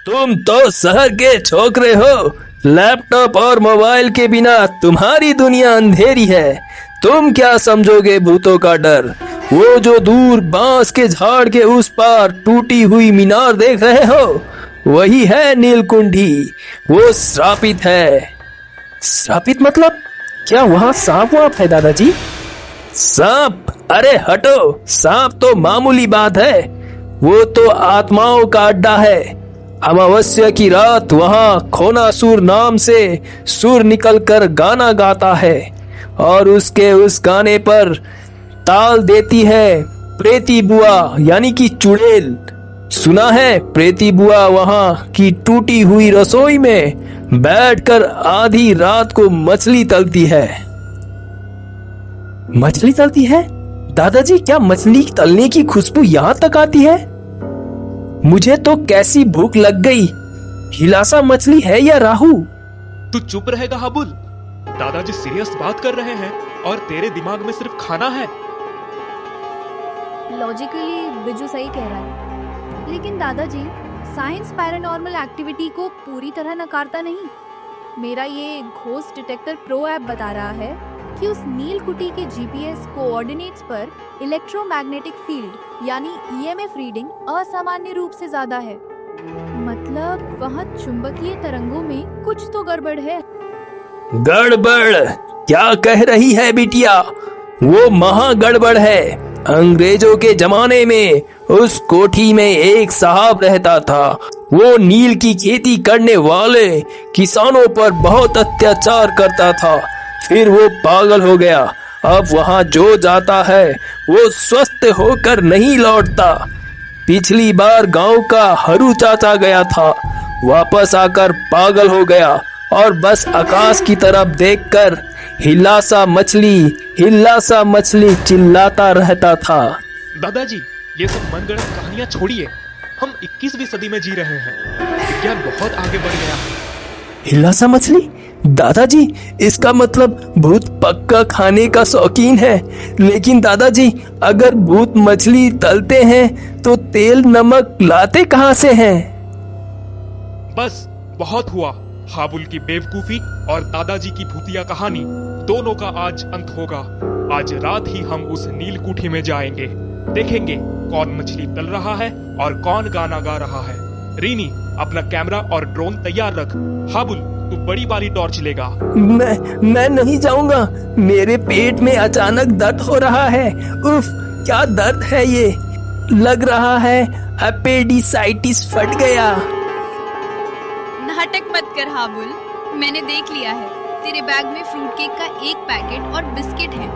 तुम तो शहर के छोकरे हो। लैपटॉप और मोबाइल के बिना तुम्हारी दुनिया अंधेरी है। तुम क्या समझोगे भूतों का डर? वो जो दूर बांस के झाड़ के उस पार टूटी हुई मीनार देख रहे हो, वही है नीलकुंठी। वो श्रापित है। श्रापित मतलब? क्या वहाँ सांप वाप है दादाजी? सांप? अरे हटो, सांप तो मामूली बात है। वो तो आत्माओं का अड्डा है। अमावस्या की रात वहाँ खोनासुर नाम से सुर निकलकर गाना गाता है और उसके उस गाने पर ताल देती है प्रेती बुआ, यानी कि चुड़ैल। सुना है प्रेती बुआ वहाँ की टूटी हुई रसोई में बैठकर आधी रात को मछली तलती है। मछली तलती है? दादाजी, क्या मछली तलने की खुशबू यहाँ तक आती है? मुझे तो कैसी भूख लग गई। हिलासा मछली है या राहु? तू चुप रहेगा हाबुल? दादाजी सीरियस बात कर रहे हैं और तेरे दिमाग में सिर्फ खाना है। लॉजिकली बिजू सही कह रहा है, लेकिन दादाजी साइंस पैरानॉर्मल एक्टिविटी को पूरी तरह नकारता नहीं। मेरा ये घोस्ट डिटेक्टर प्रो ऐप बता रहा है कि उस नीलकुटी के जीपीएस कोऑर्डिनेट्स पर इलेक्ट्रोमैग्नेटिक फील्ड यानी ईएमएफ रीडिंग असामान्य रूप से ज्यादा है। मतलब वहाँ चुंबकीय तरंगों में कुछ तो गड़बड़ है। गड़बड़? क्या कह रही है बिटिया? वो महा गड़बड़ है। अंग्रेजों के जमाने में उस कोठी में एक साहब रहता था। वो नील की खेती करने वाले किसानों पर बहुत अत्याचार करता था। फिर वो पागल हो गया। अब वहाँ जो जाता है वो स्वस्थ होकर नहीं लौटता। पिछली बार गांव का हरू चाचा गया था, वापस आकर पागल हो गया और बस आकाश की तरफ देखकर हिल्लासा मछली चिल्लाता रहता था। दादाजी, ये सब मनगढ़ंत कहानियां छोड़िए। हम 21वीं सदी में जी रहे हैं। विज्ञान बहुत आगे बढ़ गया है। हिल्लासा मछली? दादाजी, इसका मतलब भूत पक्का खाने का शौकीन है। लेकिन दादाजी, अगर भूत मछली तलते हैं तो तेल नमक लाते कहाँ से हैं? बस बहुत हुआ। हाबुल की बेवकूफी और दादाजी की भूतिया कहानी, दोनों का आज अंत होगा। आज रात ही हम उस नीलकुठी में जाएंगे। देखेंगे कौन मछली तल रहा है और कौन गाना गा रहा है। रीनी, अपना कैमरा और ड्रोन तैयार रख। हाबुल, तू बड़ी वाली टॉर्च लेगा। मैं नहीं जाऊंगा। मेरे पेट में अचानक दर्द हो रहा है। उफ, क्या दर्द है ये? लग रहा है एपेंडिसाइटिस फट गया। नाटक मत कर हाबुल, मैंने देख लिया है। तेरे बैग में फ्रूट केक का एक पैकेट और बिस्किट है।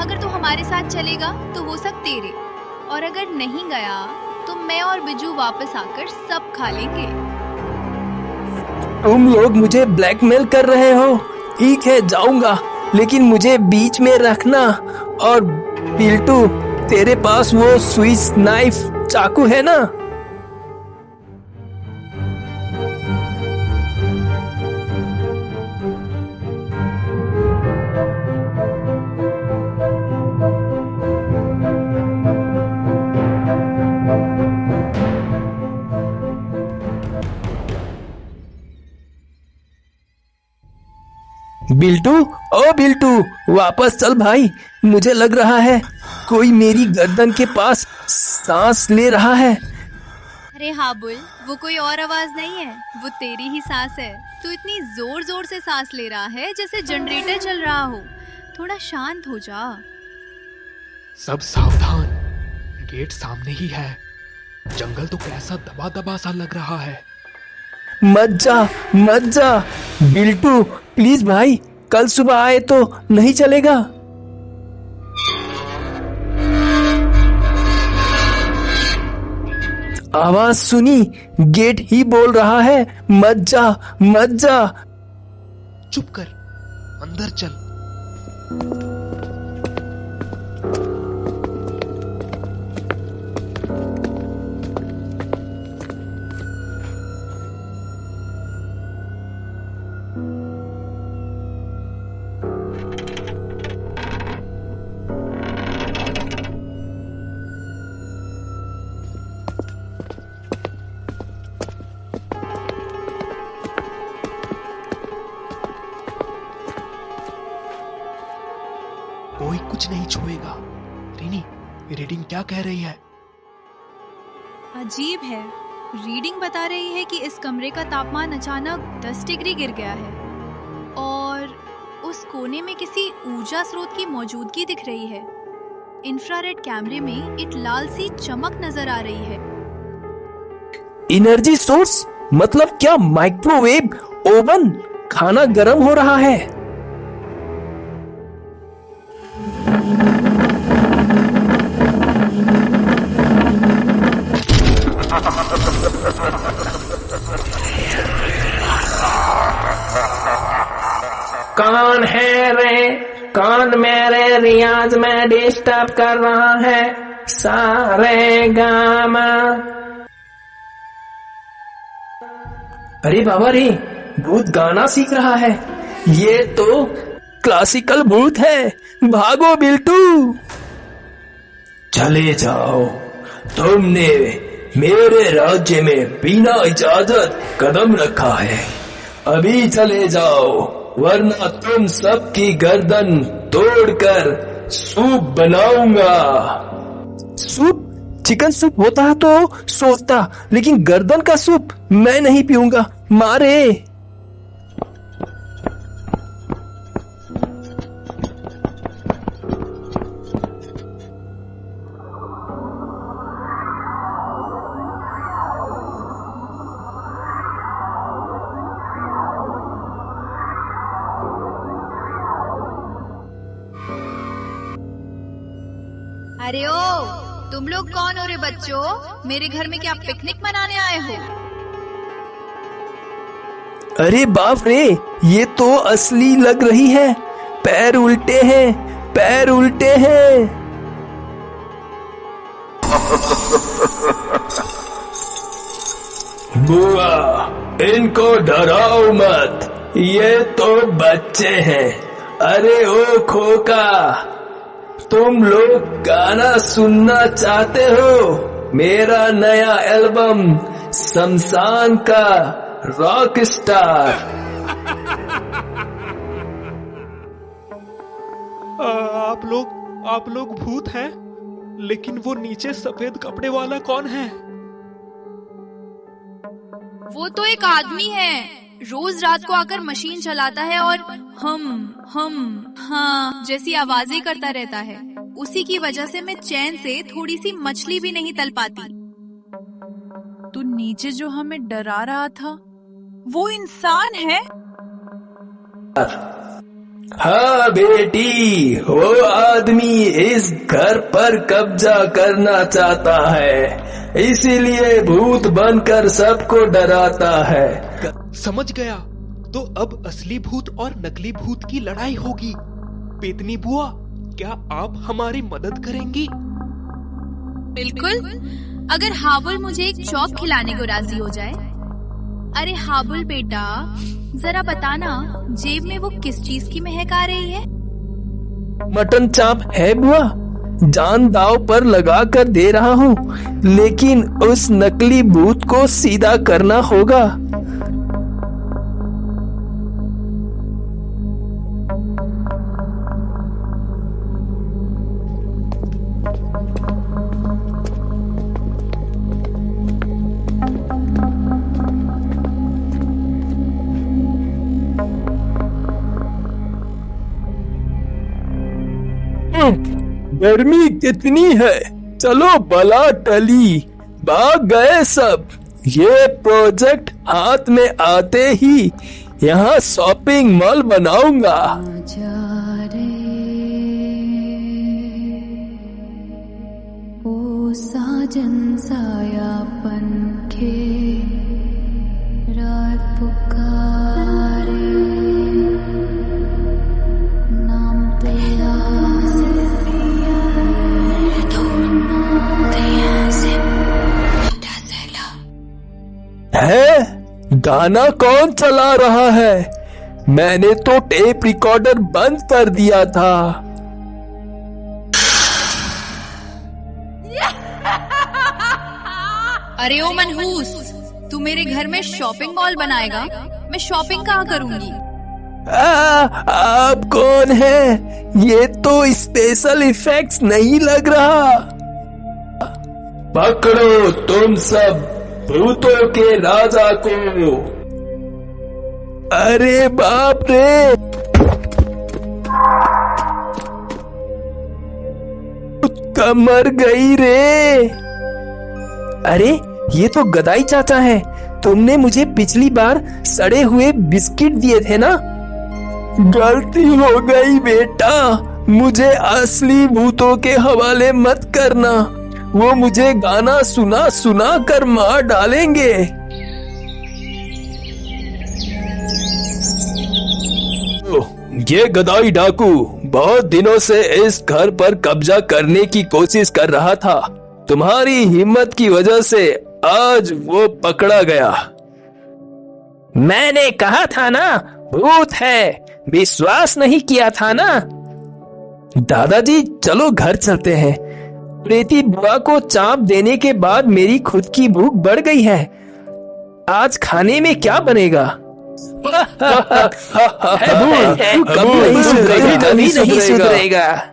अगर तू हमारे साथ चलेगा तो वो सब तेरे, और अगर नहीं गया तो मैं और बिजू वापस आकर सब खा लेंगे। तुम लोग मुझे ब्लैकमेल कर रहे हो? ठीक है, जाऊंगा, लेकिन मुझे बीच में रखना। और पिल्टू, तेरे पास वो स्विस नाइफ चाकू है ना? बिल्टू, ओ बिल्टू, वापस चल भाई। मुझे लग रहा है कोई मेरी गर्दन के पास सांस ले रहा है। अरे हाबुल, वो कोई और आवाज नहीं है, वो तेरी ही सांस है। तू इतनी जोर जोर से सांस ले रहा है जैसे जनरेटर चल रहा हो। थोड़ा शांत हो जा। सब सावधान, गेट सामने ही है। जंगल तो कैसा दबा दबा सा लग रहा है। मत जा बिल्टू, प्लीज भाई। कल सुबह आए तो नहीं चलेगा? आवाज सुनी? गेट ही बोल रहा है मत जा। चुप कर, अंदर चल। कुछ नहीं छुएगा। रिनी, रीडिंग क्या कह रही है? अजीब है, रीडिंग बता रही है कि इस कमरे का तापमान अचानक 10 डिग्री गिर गया है और उस कोने में किसी ऊर्जा स्रोत की मौजूदगी दिख रही है। इंफ्रारेड कैमरे में एक लाल सी चमक नजर आ रही है। एनर्जी सोर्स मतलब क्या? Microwave oven? खाना गर्म हो रहा है। कौन है रे? कौन मेरे रियाज में डिस्टर्ब कर रहा है? सारे गामा। अरे बाबा रे, भूत गाना सीख रहा है। ये तो क्लासिकल भूत है। भागो बिल्टू। चले जाओ, तुमने मेरे राज्य में बिना इजाजत कदम रखा है। अभी चले जाओ, वरना तुम सबकी गर्दन तोड़कर सूप बनाऊंगा। सूप? चिकन सूप होता है तो सोचता, लेकिन गर्दन का सूप मैं नहीं पीऊंगा। मारे। अरे ओ, तुम लोग कौन हो रे बच्चों? मेरे घर में क्या पिकनिक मनाने आए हो? अरे बाप रे, ये तो असली लग रही है। पैर उल्टे हैं, पैर उल्टे हैं। बुआ, इनको डराओ मत, ये तो बच्चे हैं। अरे ओ खोका, तुम लोग गाना सुनना चाहते हो? मेरा नया एल्बम शमशान का रॉक स्टार। आप लोग भूत हैं? लेकिन वो नीचे सफेद कपड़े वाला कौन है? वो तो एक आदमी है, रोज रात को आकर मशीन चलाता है और हम हाँ जैसी आवाजें करता रहता है। उसी की वजह से मैं चैन से थोड़ी सी मछली भी नहीं तल पाती। तो नीचे जो हमें डरा रहा था वो इंसान है? हाँ बेटी, वो आदमी इस घर पर कब्जा करना चाहता है, इसीलिए भूत बनकर सबको डराता है। समझ गया, तो अब असली भूत और नकली भूत की लड़ाई होगी। पेतनी बुआ, क्या आप हमारी मदद करेंगी? बिल्कुल, अगर हाबुल मुझे एक चॉप खिलाने को राजी हो जाए। अरे हाबुल बेटा, जरा बताना जेब में वो किस चीज की महक आ रही है? मटन चाप है बुआ, जान दाव पर लगा कर दे रहा हूँ, लेकिन उस नकली भूत को सीधा करना होगा। गर्मी कितनी है, चलो बला टली, भाग गए सब। ये प्रोजेक्ट हाथ में आते ही यहाँ शॉपिंग मॉल बनाऊंगा। ओ साजन साया पंखे रात पुकारे, नाम तेरा है? गाना कौन चला रहा है? मैंने तो टेप रिकॉर्डर बंद कर दिया था। अरे ओ मनहूस, तू मेरे घर में शॉपिंग मॉल बनाएगा? मैं शॉपिंग कहाँ करूंगी? आप कौन है? ये तो स्पेशल इफेक्ट्स नहीं लग रहा। पकड़ो तुम सब भूतों के राजा को। अरे बाप रे, कमर गई रे। अरे ये तो गदाई चाचा है। तुमने मुझे पिछली बार सड़े हुए बिस्किट दिए थे ना। गलती हो गई बेटा, मुझे असली भूतों के हवाले मत करना। वो मुझे गाना सुना सुना कर मार डालेंगे। ये गदाई डाकू बहुत दिनों से इस घर पर कब्जा करने की कोशिश कर रहा था। तुम्हारी हिम्मत की वजह से आज वो पकड़ा गया। मैंने कहा था ना भूत है, विश्वास नहीं किया था ना। दादाजी चलो घर चलते हैं। प्रेती बुआ को चाप देने के बाद मेरी खुद की भूख बढ़ गई है। आज खाने में क्या बनेगा? तू कभी नहीं सुधरेगा, कभी नहीं सुधरेगा।